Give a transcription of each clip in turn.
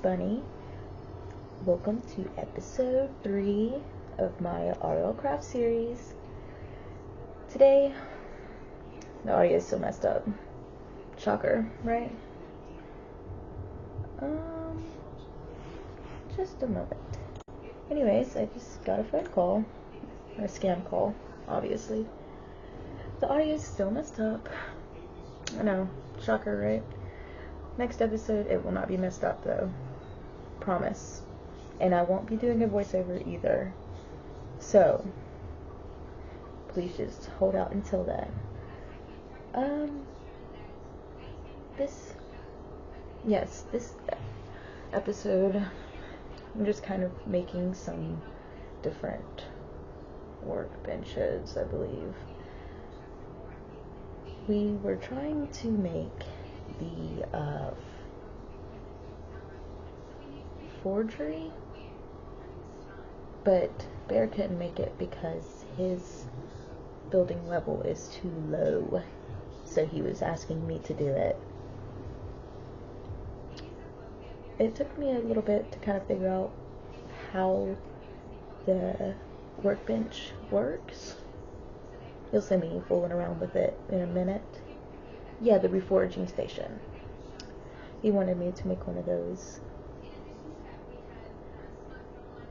Bunny. Welcome to episode 3 of my RLCraft series. Today, the audio is so messed up. Shocker, right? Just a moment. Anyways, I just got a phone call, or a scam call, obviously. The audio is still messed up. I know, shocker, right? Next episode, it will not be messed up though. Promise. And I won't be doing a voiceover either. So, please just hold out until then. This episode, I'm just kind of making some different workbenches, I believe. We were trying to make the forgery, but Bear couldn't make it because his building level is too low, so he was asking me to do it. It took me a little bit to kind of figure out how the workbench works. You'll see me fooling around with it in a minute. Yeah, the reforging station. He wanted me to make one of those.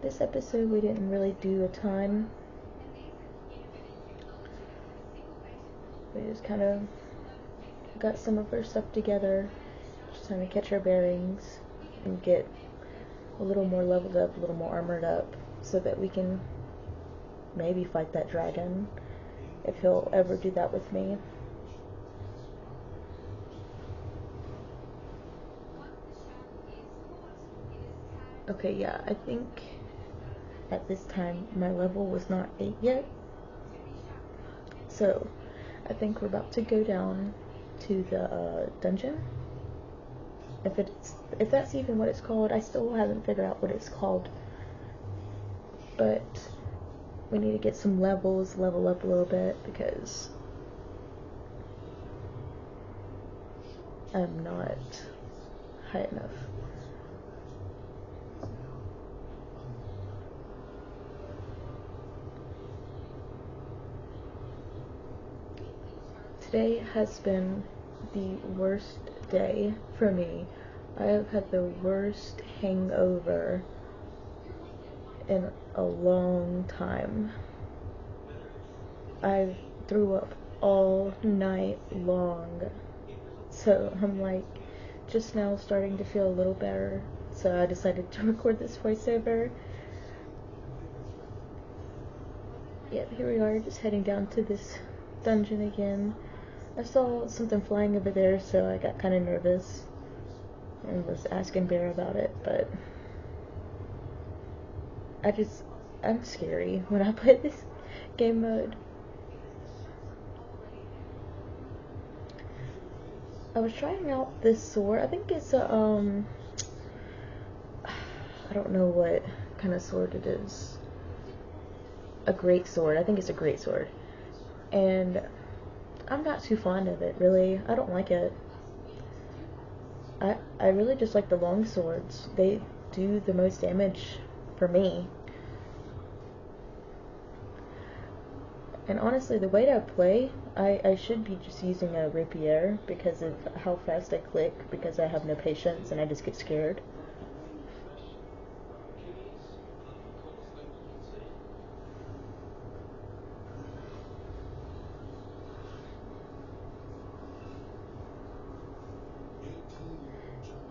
This episode we didn't really do a ton. We just kind of got some of our stuff together, just trying to catch our bearings and get a little more leveled up, a little more armored up, so that we can maybe fight that dragon, if he'll ever do that with me. Okay, yeah, I think at this time my level was not 8 yet, so I think we're about to go down to the dungeon. If that's even what it's called, I still haven't figured out what it's called, but we need to get some levels, level up a little bit, because I'm not high enough. Today has been the worst day for me. I have had the worst hangover in a long time. I threw up all night long. So I'm like just now starting to feel a little better. So I decided to record this voiceover. Yep, here we are, just heading down to this dungeon again. I saw something flying over there, so I got kind of nervous and was asking Bear about it, but I'm scary when I play this game mode. I was trying out this sword. I think it's a, I don't know what kind of sword it is. A great sword. I think it's a great sword. And I'm not too fond of it, really. I don't like it. I really just like the long swords. They do the most damage for me. And honestly, the way that I play, I should be just using a rapier because of how fast I click, because I have no patience and I just get scared.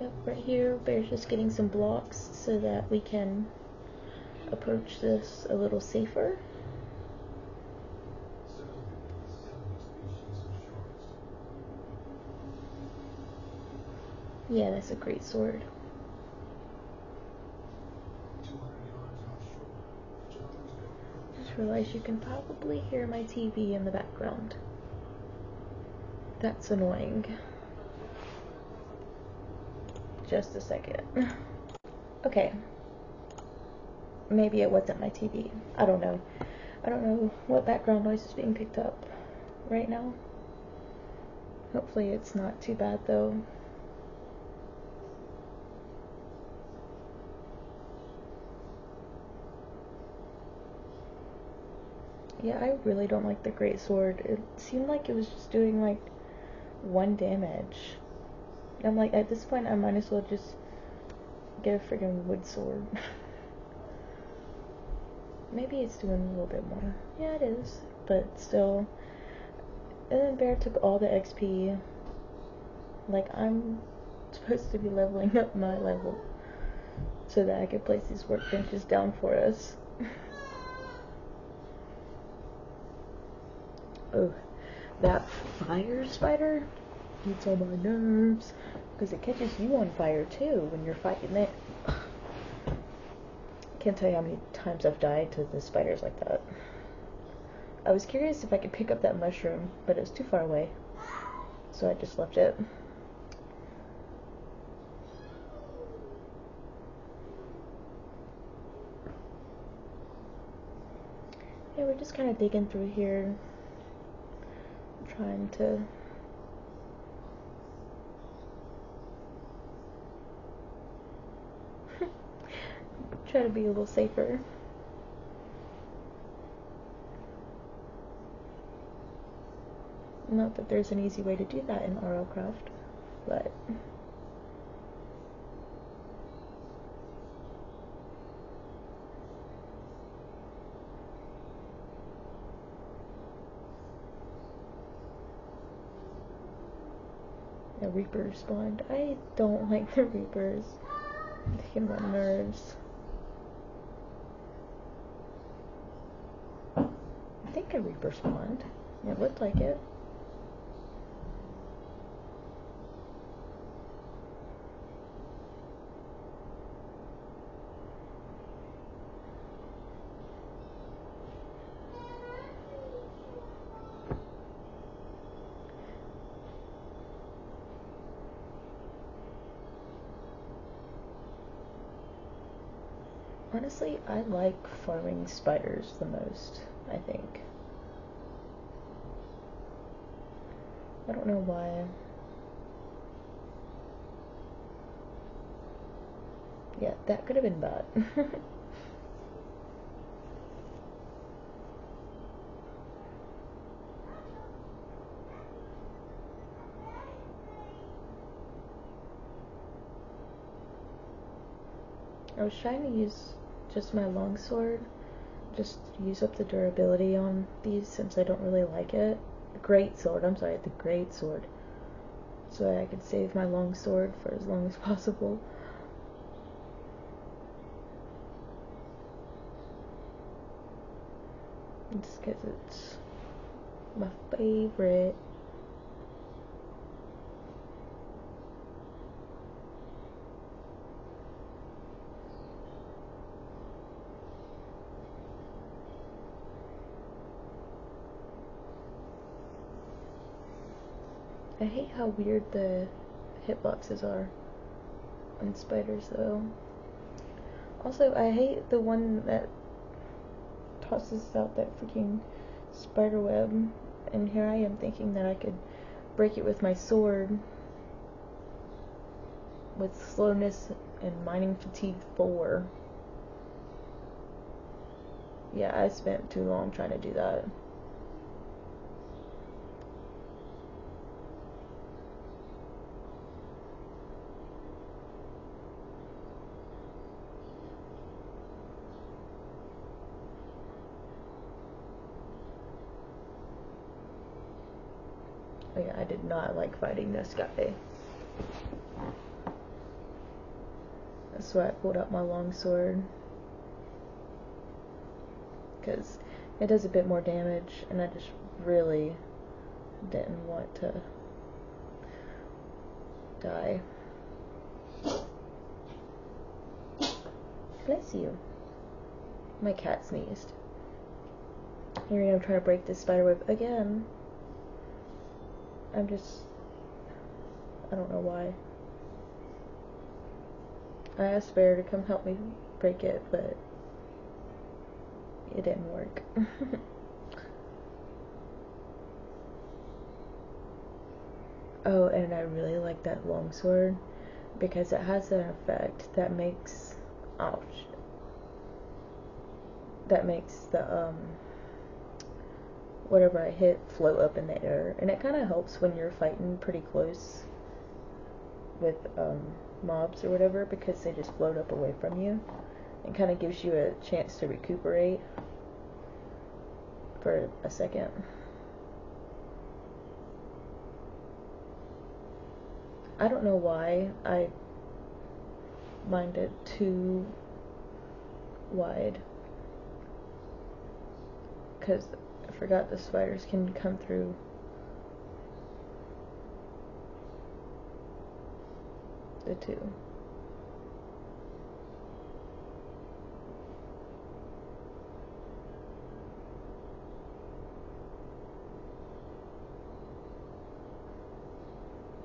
Yep, right here, Bear's just getting some blocks so that we can approach this a little safer. Yeah, that's a great sword. Just realized you can probably hear my TV in the background. That's annoying. Just a second. Okay. Maybe it wasn't my TV. I don't know. I don't know what background noise is being picked up right now. Hopefully it's not too bad though. Yeah, I really don't like the great sword. It seemed like it was just doing like 1 damage. I'm like, at this point I might as well just get a freaking wood sword. Maybe it's doing a little bit more. Yeah, it is. But still. And then Bear took all the XP. Like, I'm supposed to be leveling up my level so that I can place these workbenches down for us. Oh, that fire spider gets on my nerves because it catches you on fire too when you're fighting it. Can't tell you how many times I've died to the spiders like that. I was curious if I could pick up that mushroom, but it was too far away, so I just left it. Yeah, we're just kind of digging through here, trying to try to be a little safer. Not that there's an easy way to do that in RLCraft, but a Reaper spawned. I don't like the Reapers. They get on my nerves. I think a Reaper spawned. It looked like it. Honestly, I like farming spiders the most, I think. I don't know why. Yeah, that could have been bad. I was trying to use just my longsword, just use up the durability on these since I don't really like it. Great sword, I'm sorry, the great sword. So that I could save my longsword for as long as possible. Just because it's my favorite. I hate how weird the hitboxes are on spiders though. Also, I hate the one that tosses out that freaking spider web, and here I am thinking that I could break it with my sword with slowness and mining fatigue 4. Yeah, I spent too long trying to do that. Oh yeah, I did not like fighting this guy. That's why I pulled out my longsword, because it does a bit more damage, and I just really didn't want to die. Bless you. My cat sneezed. Here I am trying to break this spiderweb again. I don't know why. I asked Bear to come help me break it, but it didn't work. Oh, and I really like that longsword because it has an effect that makes, ouch, that makes the whatever I hit float up in the air, and it kind of helps when you're fighting pretty close with mobs or whatever, because they just float up away from you. It kind of gives you a chance to recuperate for a second. I don't know why I mined it too wide, because I forgot the spiders can come through the two.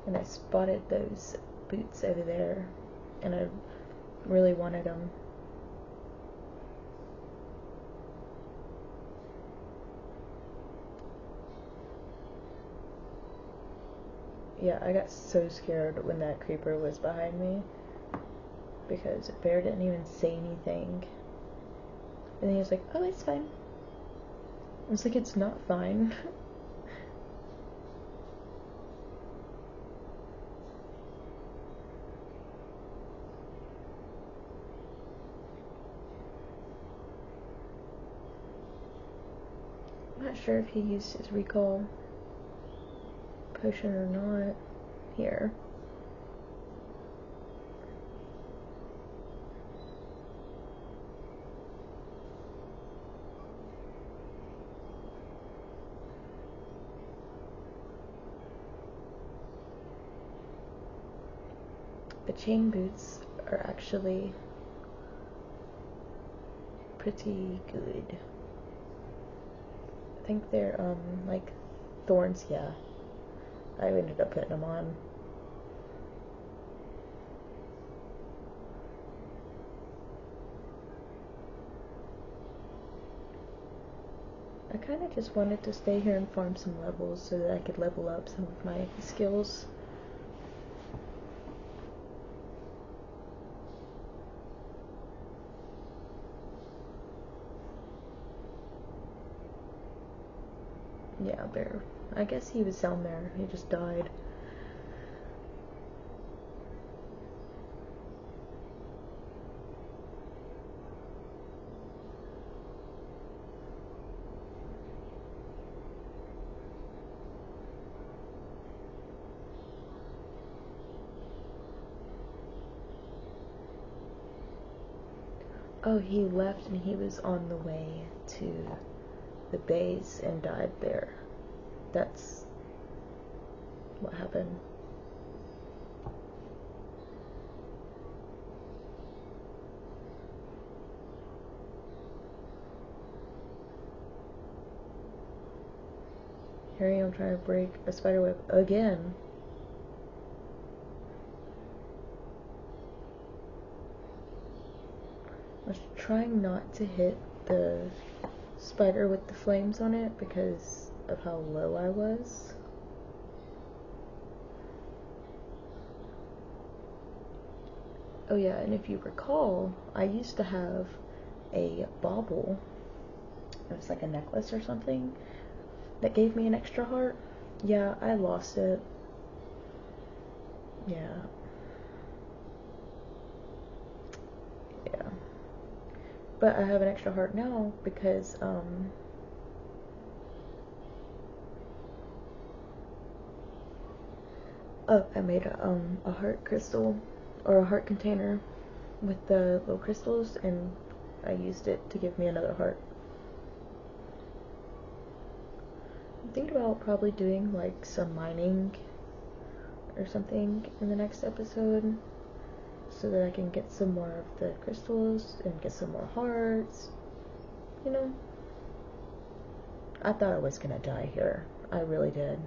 And I spotted those boots over there, and I really wanted them. Yeah, I got so scared when that creeper was behind me, because Bear didn't even say anything. And then he was like, oh, it's fine. I was like, it's not fine. I'm not sure if he used his recall potion or not here. The chain boots are actually pretty good. I think they're like thorns. Yeah, I ended up putting them on. I kind of just wanted to stay here and farm some levels so that I could level up some of my skills. Yeah, Bear. I guess he was down there. He just died. Oh, he left and he was on the way to the base and died there. That's what happened. Here I am trying to break a spider web again. I was trying not to hit the spider with the flames on it because of how low I was. Oh yeah, and if you recall, I used to have a bauble. It was like a necklace or something that gave me an extra heart. Yeah, I lost it. Yeah. Yeah. But I have an extra heart now because, oh, I made a heart crystal, or a heart container with the little crystals, and I used it to give me another heart. I'm thinking about probably doing like some mining or something in the next episode, so that I can get some more of the crystals and get some more hearts. You know, I thought I was gonna die here. I really did.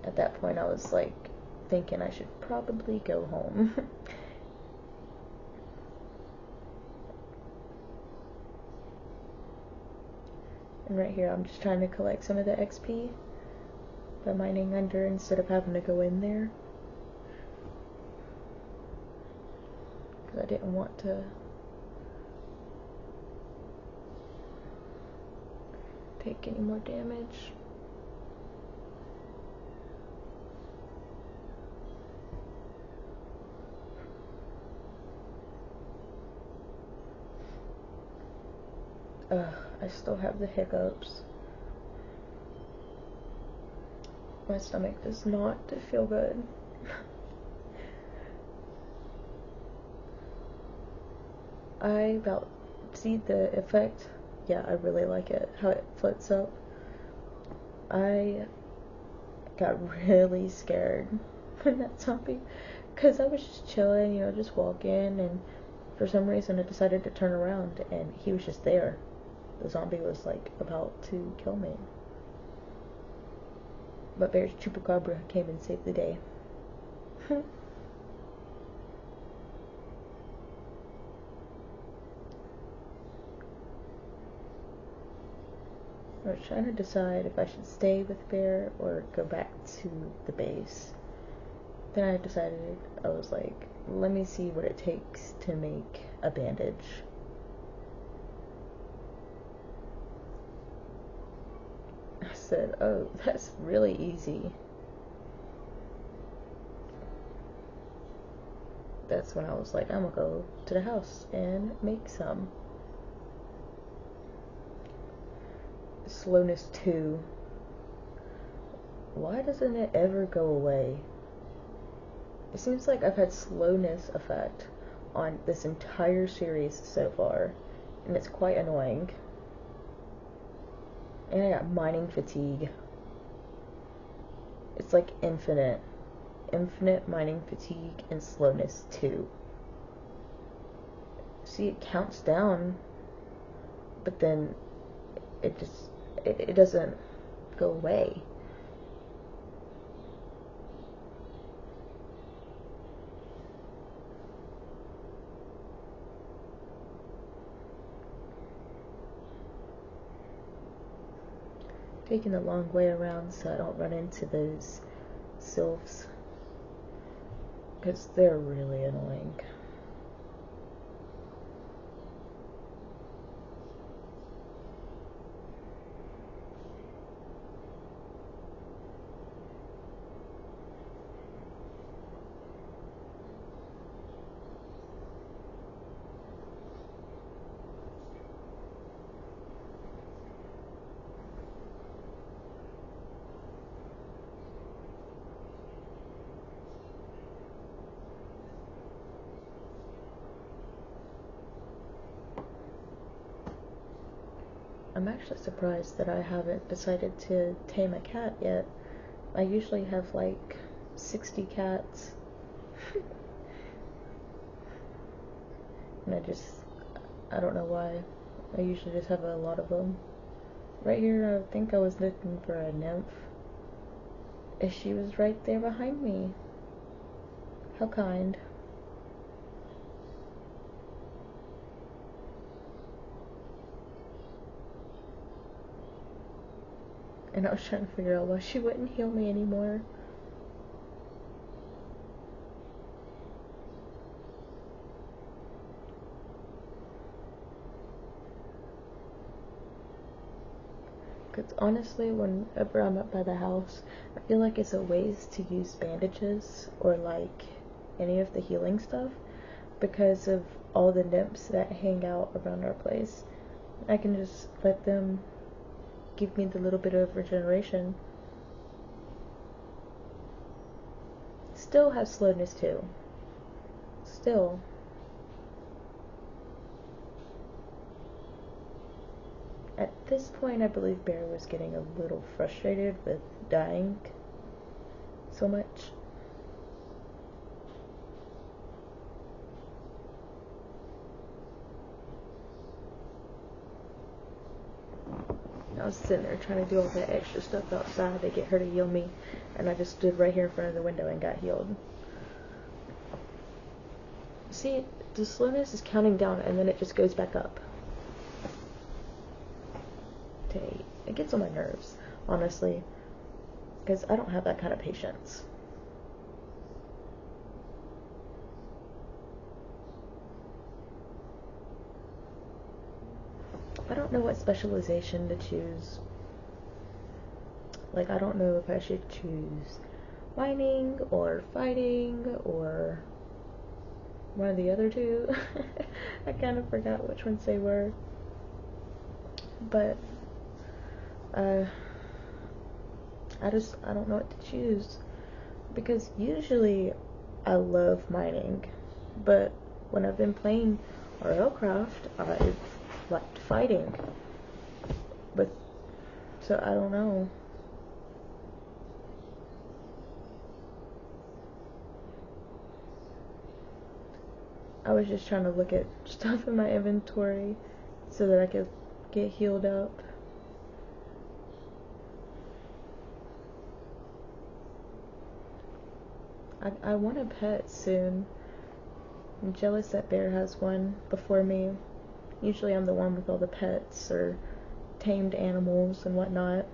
At that point, I was like thinking I should probably go home. And right here, I'm just trying to collect some of the XP by mining under instead of having to go in there. Because I didn't want to take any more damage. Ugh, I still have the hiccups. My stomach does not feel good. I about see the effect. Yeah, I really like it, how it floats up. I got really scared when that zombie, because I was just chilling, you know, just walking, and for some reason I decided to turn around and he was just there. The zombie was like about to kill me. But Bear's Chupacabra came and saved the day. I was trying to decide if I should stay with Bear or go back to the base. Then I decided, I was like, let me see what it takes to make a bandage. I said, oh, that's really easy. That's when I was like, I'm gonna go to the house and make some. Slowness 2. Why doesn't it ever go away? It seems like I've had slowness effect on this entire series so far, and it's quite annoying. And I got mining fatigue. It's like infinite mining fatigue and slowness 2. See, it counts down, but then it doesn't go away. Taking the long way around so I don't run into those sylphs, because they're really annoying. I'm actually surprised that I haven't decided to tame a cat yet. I usually have like 60 cats. And I don't know why. I usually just have a lot of them. Right here, I think I was looking for a nymph. And she was right there behind me. How kind. And I was trying to figure out why she wouldn't heal me anymore. Because honestly, whenever I'm up by the house, I feel like it's a waste to use bandages or like any of the healing stuff because of all the nymphs that hang out around our place. I can just let them give me the little bit of regeneration. Still have slowness too. Still. At this point, I believe Bear was getting a little frustrated with dying so much. I was sitting there trying to do all that extra stuff outside to get her to heal me, and I just stood right here in front of the window and got healed. See, the slowness is counting down and then it just goes back up. It gets on my nerves, honestly, because I don't have that kind of patience. I don't know what specialization to choose. Like, I don't know if I should choose mining or fighting or one of the other two. I kind of forgot which ones they were. But, I don't know what to choose. Because usually I love mining, but when I've been playing RLCraft, I've liked fighting. But, so I don't know. I was just trying to look at stuff in my inventory so that I could get healed up. I want a pet soon. I'm jealous that Bear has one before me. Usually I'm the one with all the pets or tamed animals and whatnot.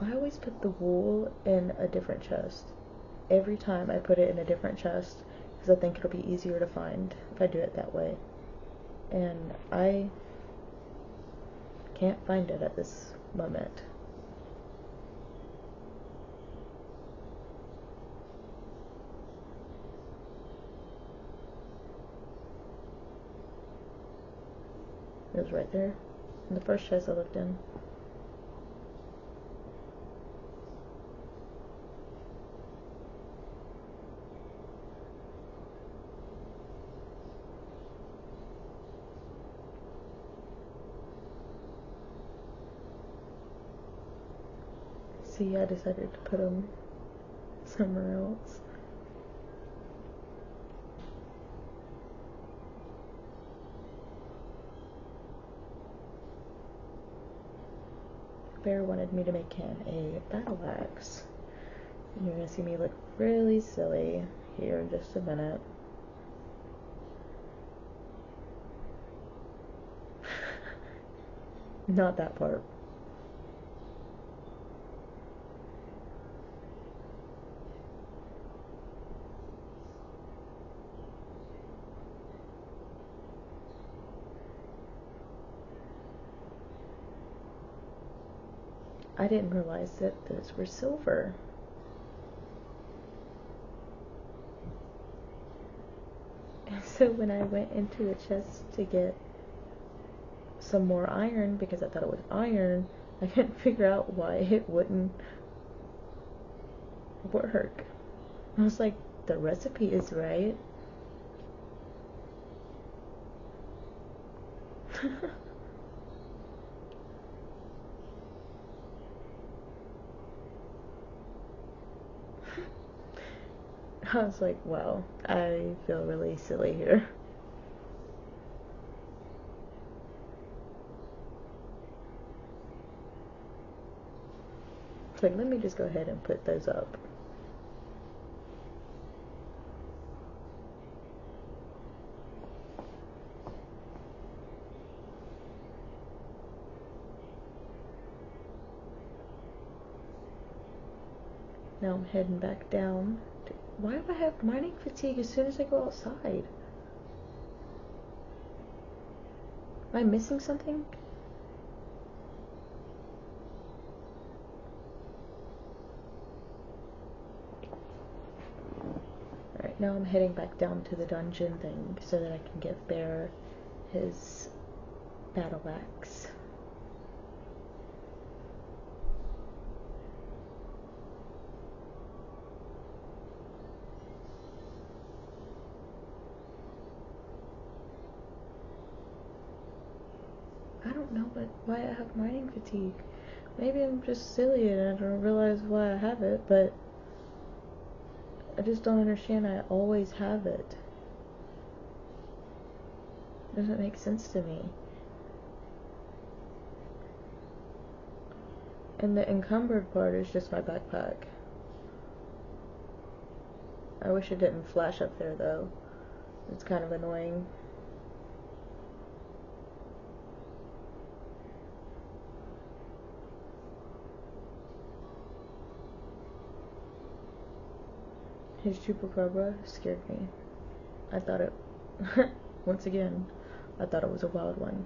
I always put the wool in a different chest. Every time I put it in a different chest because I think it'll be easier to find if I do it that way. And I can't find it at this moment. It was right there in the first chest I looked in. See, I decided to put them somewhere else. Bear wanted me to make him a battle axe. And you're gonna see me look really silly here in just a minute. Not that part. I didn't realize that those were silver. And so when I went into the chest to get some more iron, because I thought it was iron, I couldn't figure out why it wouldn't work. I was like, the recipe is right. I was like, wow, I feel really silly here. It's like, let me just go ahead and put those up. Now I'm heading back down. Why do I have mining fatigue as soon as I go outside? Am I missing something? Alright, now I'm heading back down to the dungeon thing so that I can give Bear his battle axe. I don't know why I have mining fatigue. Maybe I'm just silly and I don't realize why I have it, but I just don't understand. I always have it. It doesn't make sense to me. And the encumbered part is just my backpack. I wish it didn't flash up there though. It's kind of annoying. His chupacabra scared me. I thought it, once again, I thought it was a wild one.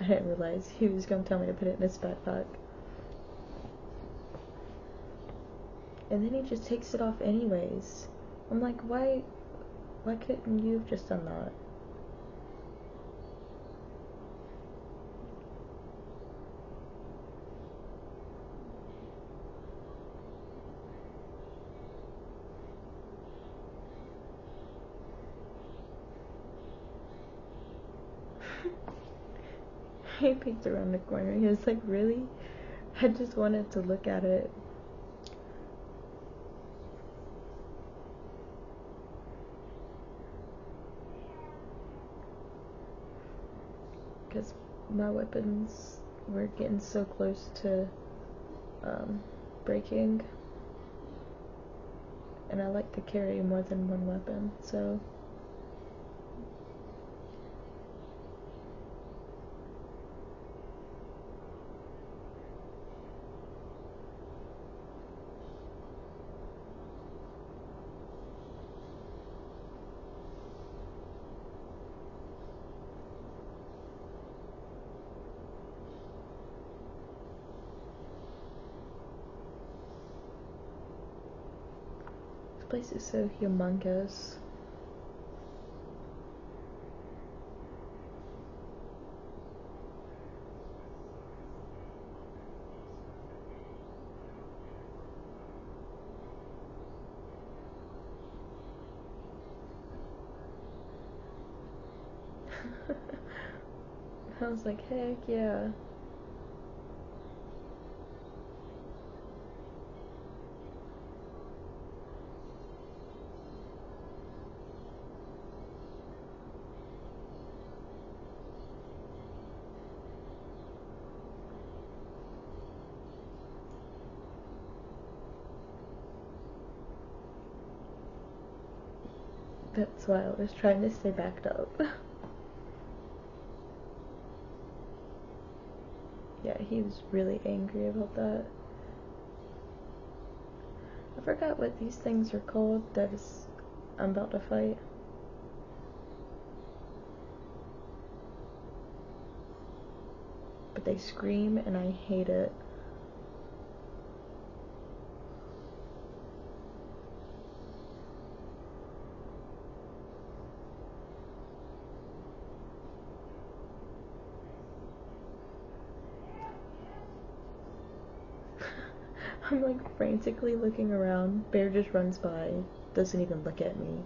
I didn't realize he was going to tell me to put it in his backpack. And then he just takes it off anyways. I'm like, why couldn't you have just done that? He peeked around the corner. He was like, really? I just wanted to look at it. Because my weapons were getting so close to breaking. And I like to carry more than one weapon, so... This place is so humongous. I was like, heck yeah. That's why I was trying to stay backed up. Yeah, he was really angry about that. I forgot what these things are called that I'm about to fight. But they scream and I hate it. I'm like frantically looking around. Bear just runs by, doesn't even look at me.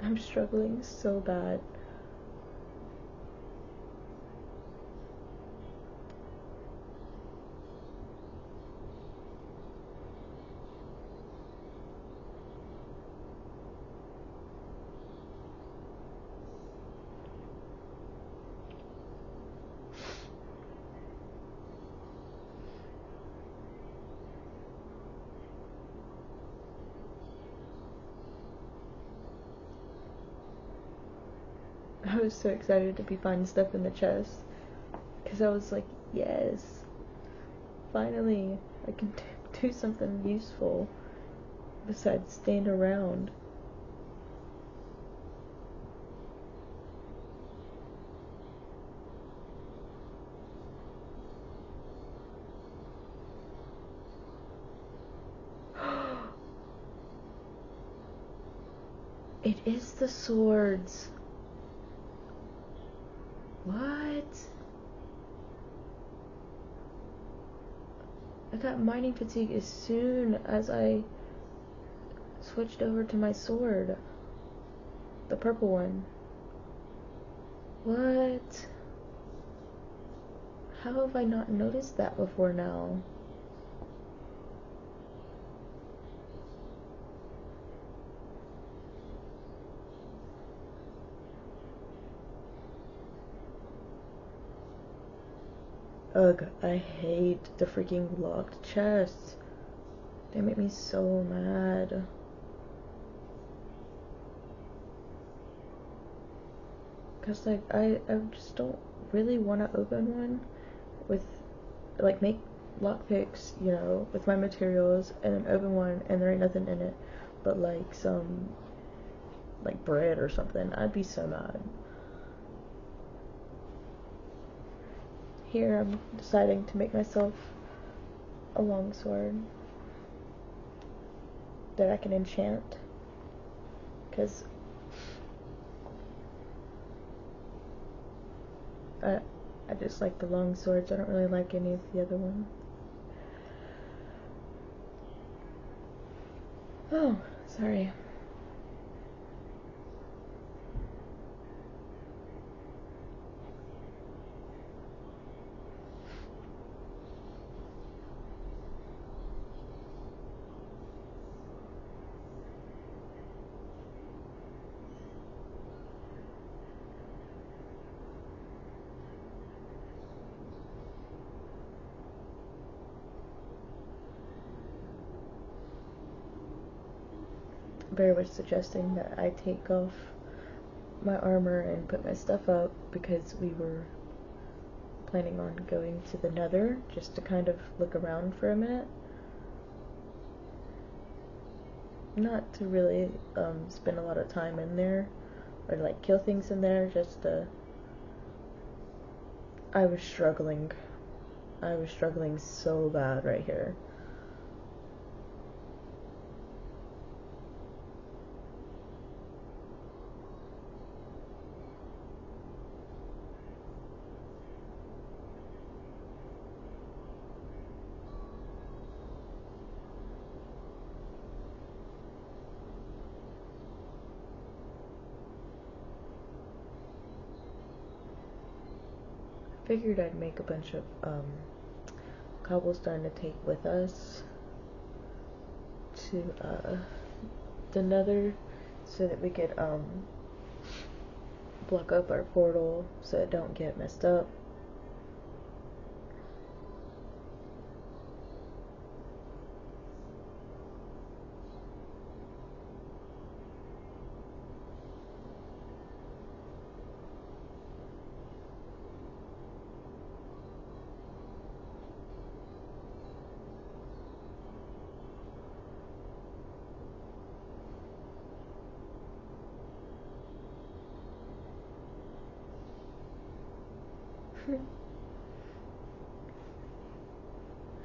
I'm struggling so bad. I was so excited to be finding stuff in the chest. Because I was like, yes. Finally, I can do something useful besides stand around. It is the swords. What? I got mining fatigue as soon as I switched over to my sword. The purple one. What? How have I not noticed that before now? Ugh, I hate the freaking locked chests. They make me so mad. Cause like I just don't really want to open one with like make lockpicks, you know, with my materials and then open one and there ain't nothing in it but like some like bread or something. I'd be so mad. Here I'm deciding to make myself a longsword that I can enchant. Cause I just like the long swords. I don't really like any of the other ones. Oh, sorry. Bear was suggesting that I take off my armor and put my stuff up because we were planning on going to the Nether just to kind of look around for a minute. Not to really spend a lot of time in there or like kill things in there, just I was struggling. I was struggling so bad right here. Figured I'd make a bunch of cobblestone to take with us to the Nether so that we could block up our portal so it don't get messed up.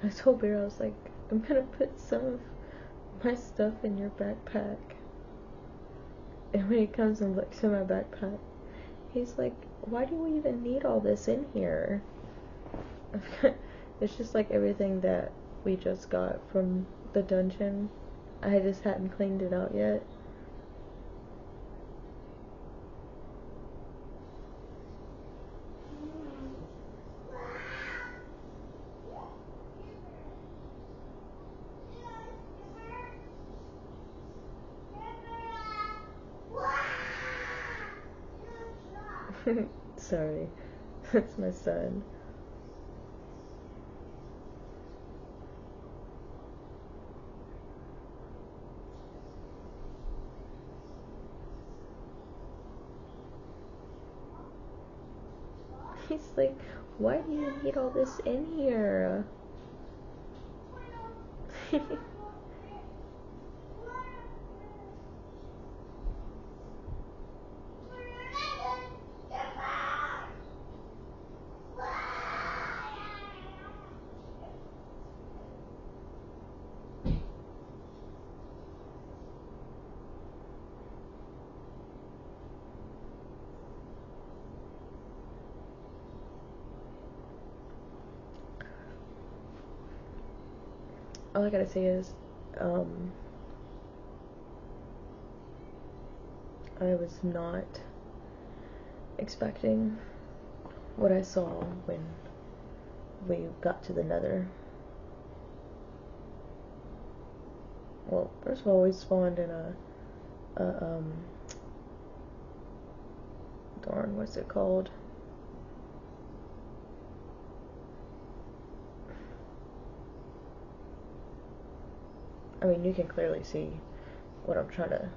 I told Bear, I was like, I'm gonna put some of my stuff in your backpack. And when he comes and looks in my backpack, he's like, why do we even need all this in here? It's just like everything that we just got from the dungeon. I just hadn't cleaned it out yet. Sorry, that's my son. He's like, why do you need all this in here? All I gotta say is, I was not expecting what I saw when we got to the Nether. Well, first of all, we spawned in darn, what's it called? I mean, you can clearly see what I'm trying to,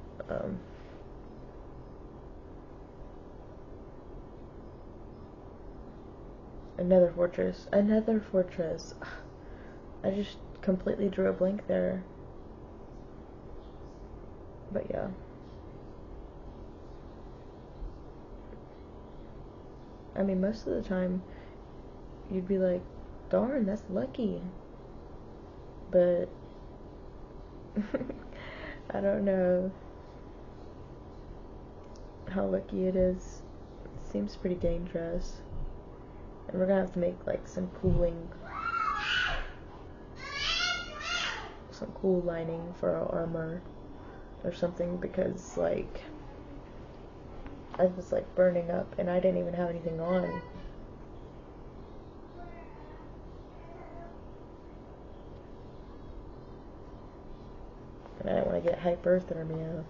another fortress. Another fortress. I just completely drew a blank there. But yeah. I mean, most of the time, you'd be like, darn, that's lucky. But, I don't know how lucky it is. It seems pretty dangerous. And we're gonna have to make, like, some cool lining for our armor or something, because, like, I was, like, burning up and I didn't even have anything on. And I didn't want to get hyperthermia.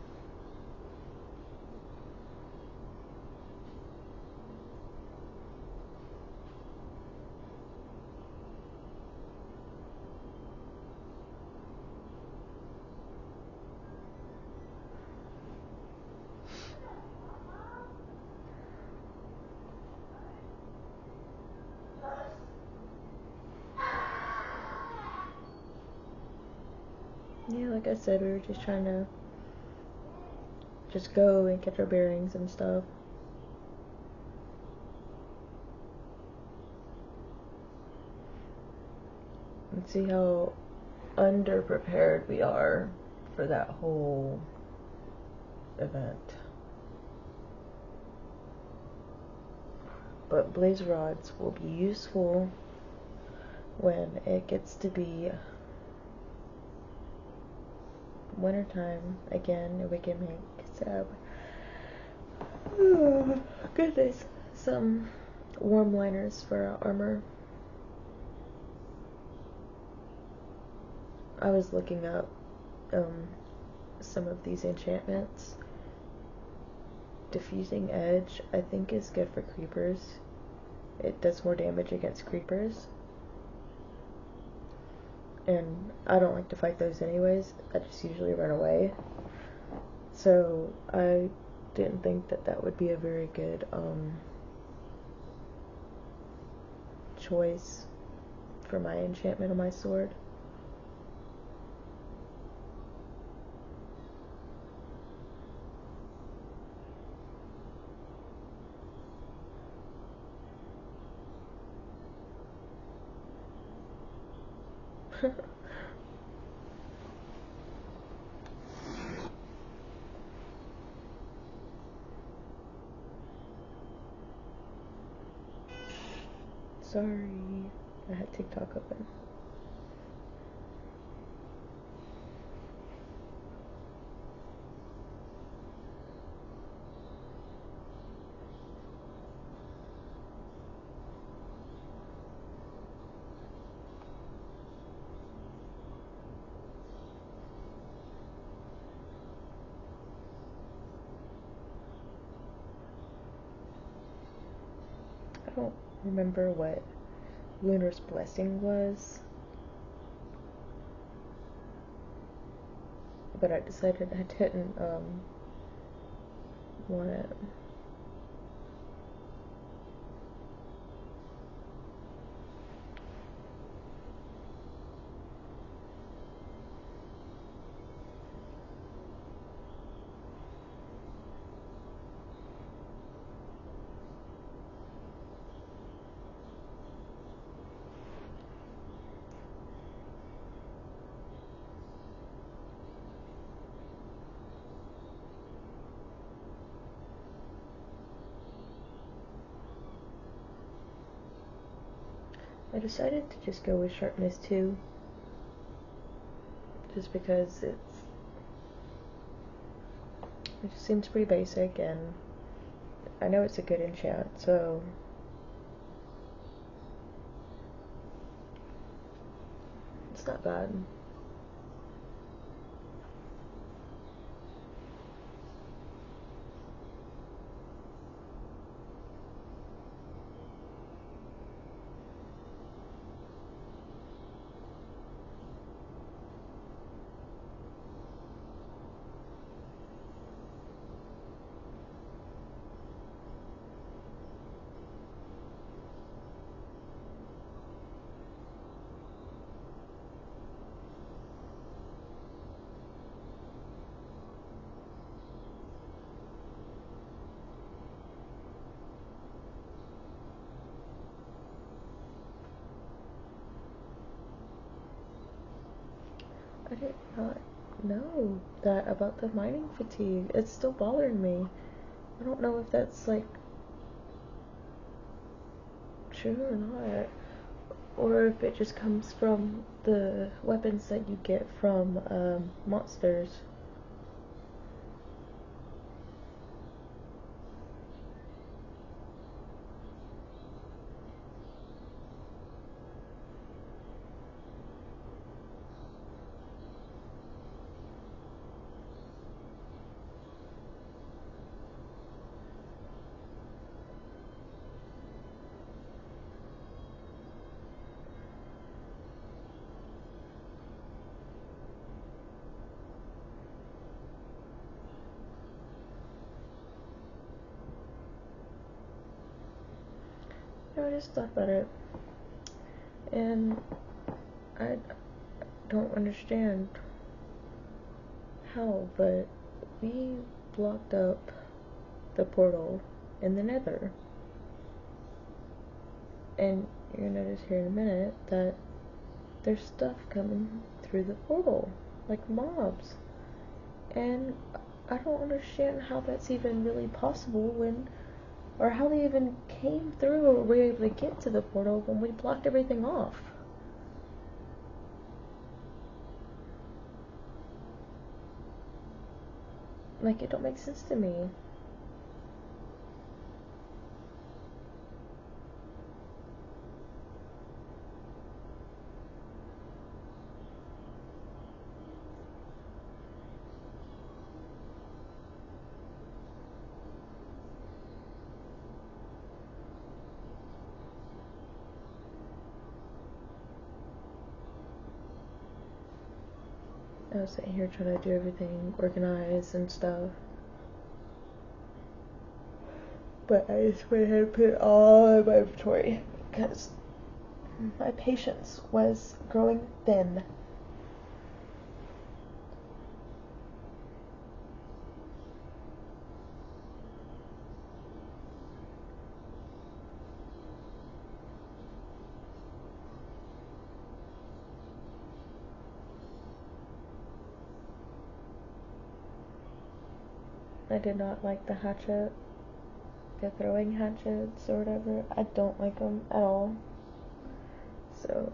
Yeah, like I said, we were just trying to just go and catch our bearings and stuff. And see how underprepared we are for that whole event. But blaze rods will be useful when it gets to be wintertime again, and we can make some warm liners for our armor. I was looking up some of these enchantments. Diffusing Edge, I think, is good for creepers. It does more damage against creepers. And I don't like to fight those anyways. I just usually run away. So I didn't think that that would be a very good choice for my enchantment on my sword. Sorry, I had TikTok open. I don't remember what Lunar's Blessing was, but I decided I didn't want it. I decided to just go with Sharpness 2, just because it just seems pretty basic, and I know it's a good enchant, so it's not bad. did not know that about the mining fatigue. It's still bothering me. I don't know if that's like true or not, or if it just comes from the weapons that you get from monsters. I just thought about it, and I don't understand how, but we blocked up the portal in the Nether, and you're gonna notice here in a minute that there's stuff coming through the portal, like mobs, and I don't understand how that's even really possible or how they even came through or were able to get to the portal when we blocked everything off. Like, it don't make sense to me. I was sitting here trying to do everything organized and stuff, but I just went ahead and put it all in my inventory because my patience was growing thin. I did not like the hatchet, the throwing hatchets or whatever. I don't like them at all. So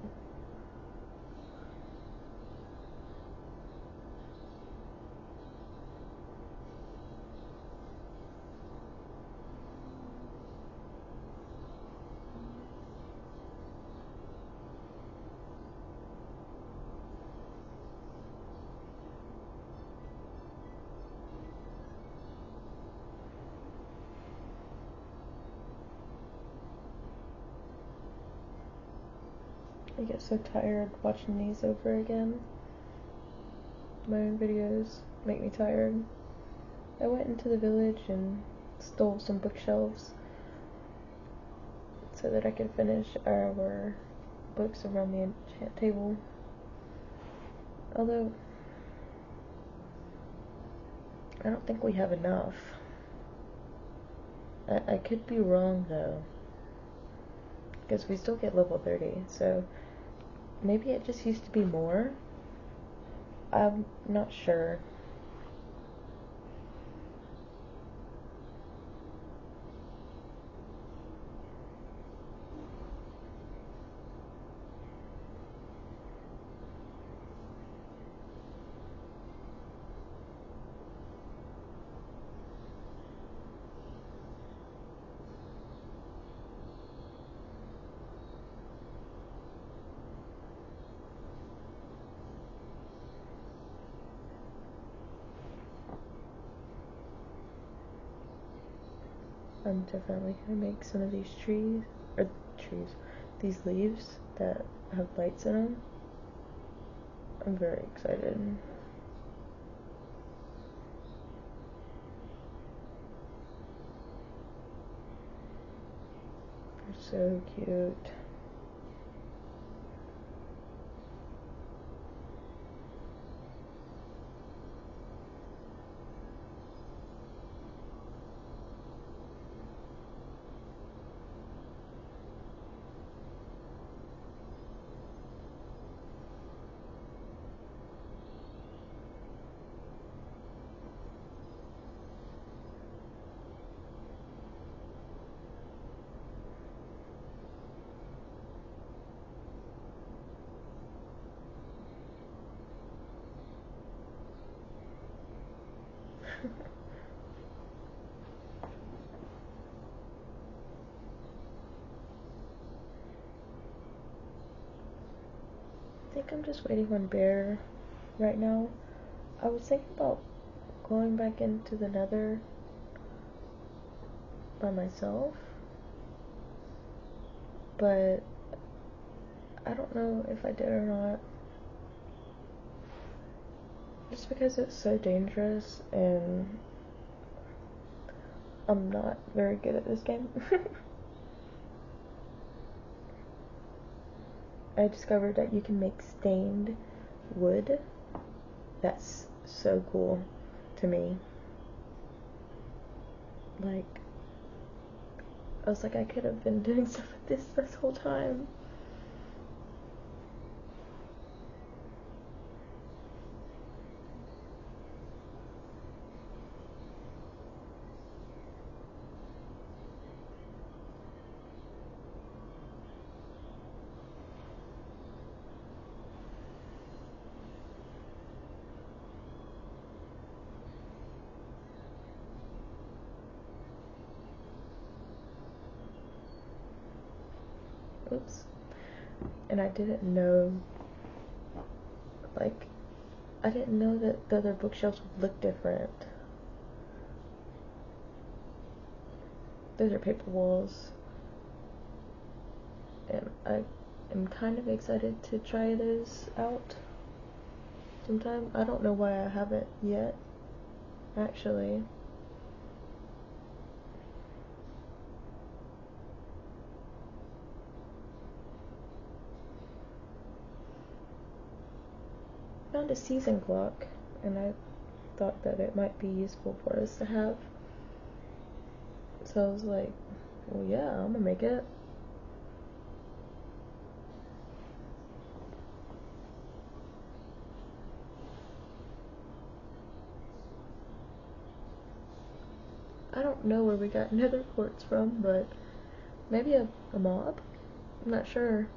I get so tired watching these over again. My own videos make me tired. I went into the village and stole some bookshelves so that I could finish our books around the enchant table. Although, I don't think we have enough. I could be wrong though, because we still get level 30, so maybe it just used to be more? I'm not sure. I'm definitely gonna make some of these these leaves that have lights in them. I'm very excited. They're so cute. I think I'm just waiting on Bear right now. I was thinking about going back into the Nether by myself, but I don't know if I did or not. Just because it's so dangerous and I'm not very good at this game. I discovered that you can make stained wood. That's so cool to me. Like, I was like, I could have been doing stuff like this whole time. Oops. And I didn't know, like, I didn't know that the other bookshelves would look different. Those are paper walls. And I am kind of excited to try those out sometime. I don't know why I haven't yet, actually. Found a season clock, and I thought that it might be useful for us to have. So I was like, well, yeah, I'm gonna make it. I don't know where we got nether quartz from, but maybe a mob? I'm not sure.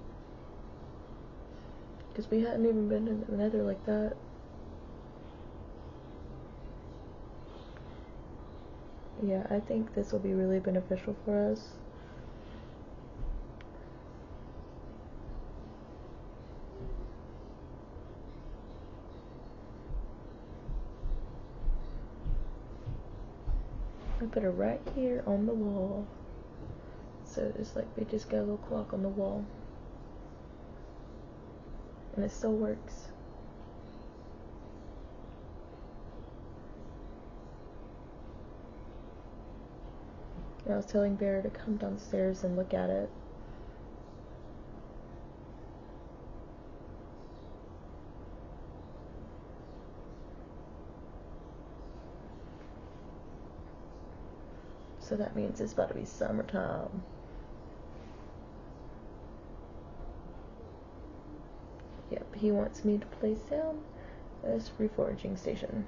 Because we hadn't even been in the nether like that. Yeah, I think this will be really beneficial for us. I put it right here on the wall. So it's like we just got a little clock on the wall. And it still works. And I was telling Bear to come downstairs and look at it. So that means it's about to be summertime. Yep, he wants me to place down this reforaging station.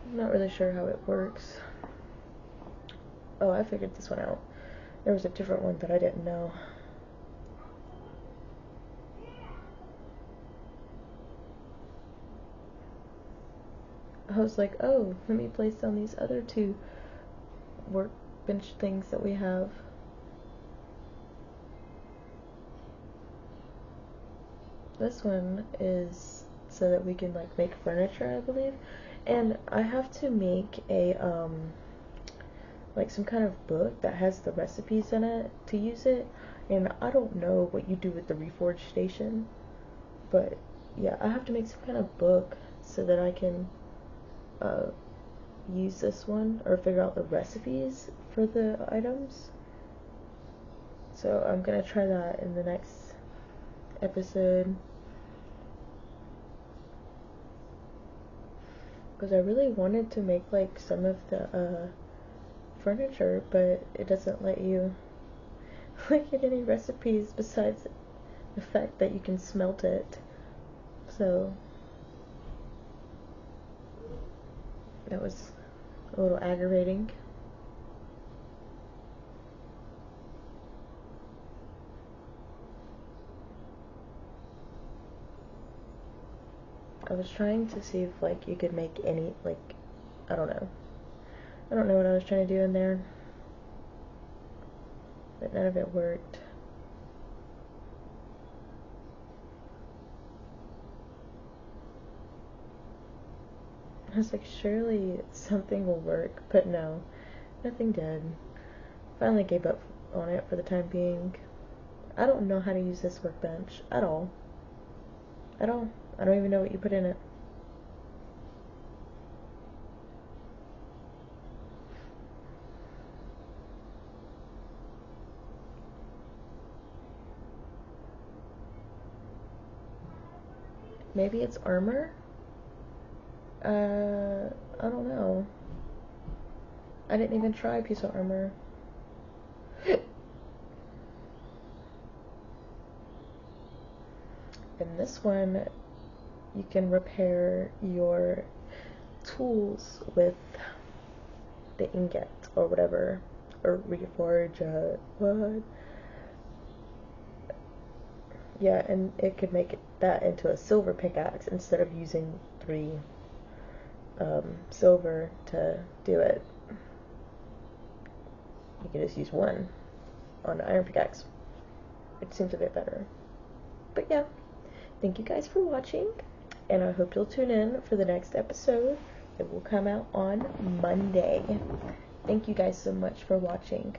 I'm not really sure how it works. Oh, I figured this one out. There was a different one that I didn't know. I was like, oh, let me place down these other two workbench things that we have. This one is so that we can like make furniture, I believe. And I have to make a like some kind of book that has the recipes in it to use it. And I don't know what you do with the reforge station, but yeah, I have to make some kind of book so that I can use this one or figure out the recipes for the items. So I'm gonna try that in the next episode, because I really wanted to make like some of the furniture, but it doesn't let you like get any recipes besides the fact that you can smelt it. So that was a little aggravating. I was trying to see if, like, you could make any, like, I don't know. I don't know what I was trying to do in there, but none of it worked. I was like, surely something will work, but no, nothing did. Finally gave up on it for the time being. I don't know how to use this workbench at all. At all. I don't even know what you put in it. Maybe it's armor? I don't know. I didn't even try a piece of armor. In this one, you can repair your tools with the ingot or whatever, or reforge, what? Yeah, and it could make that into a silver pickaxe instead of using 3 silver to do it. You can just use 1 on an iron pickaxe. It seems a bit better. But yeah, thank you guys for watching, and I hope you'll tune in for the next episode. It will come out on Monday. Thank you guys so much for watching.